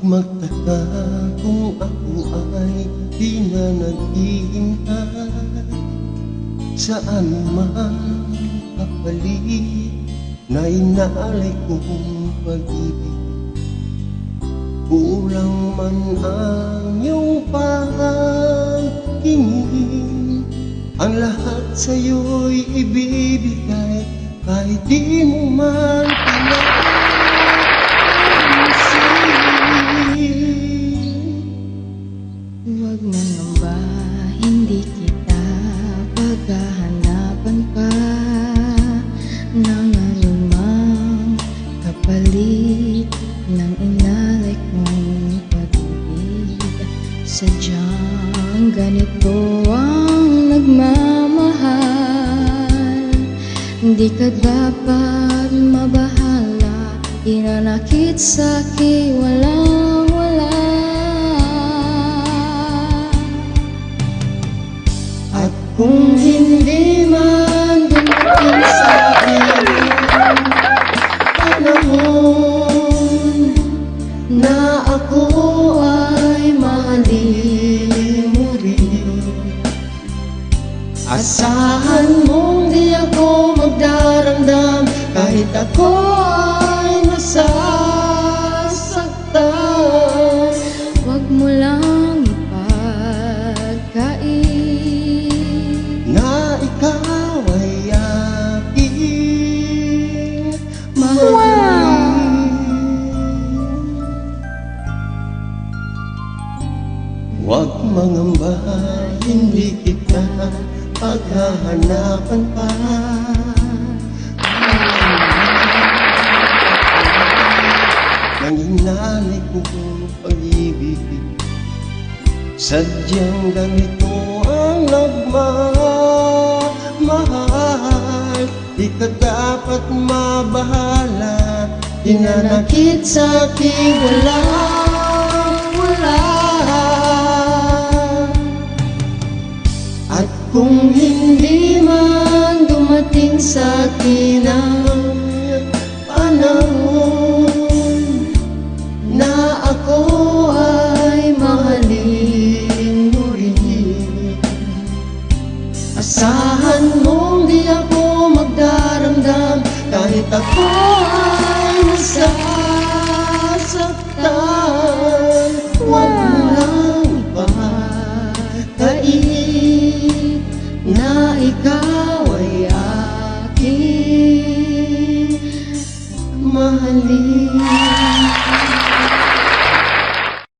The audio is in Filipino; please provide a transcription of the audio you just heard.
magtaka kung ako ay di na naghihintay saan man kapalit na inaalay kong pag-ibig. Kulang man ang iyong pagtingin, ang lahat sa'yo'y ibibigay kahit di mo man huwag mo nang ba hindi kita paghahanapan pa ng anumang kapalit ng inalay kong pag-ibig. Sadyang ganito ang nagmamahal, hindi ka dapat mabahala, inanakit sa'kin walang wala. At kung hindi man dumating sa'kin panahon na ako ay mahalin mo rin, asahan mong di ako magdaramdam kahit ako ay nasasaktan. Huwag mo lang ipagkain na ikaw ay aking mahalin. Huwag mangamba, hindi kita paghahanapan pa ng inalay kong pag-ibig. Sadyang ganito ang nagmamahal, di ka dapat mabahala, inanakit sa'kin walang wala. At kung hindi man dumating sa'kin ang panahon na ako ay mahalin mo rin, asahan mong di ako magdaramdam kahit ako ay nasasaktan. Huwag mo lang ipagkain na ikaw ay aking mahalin.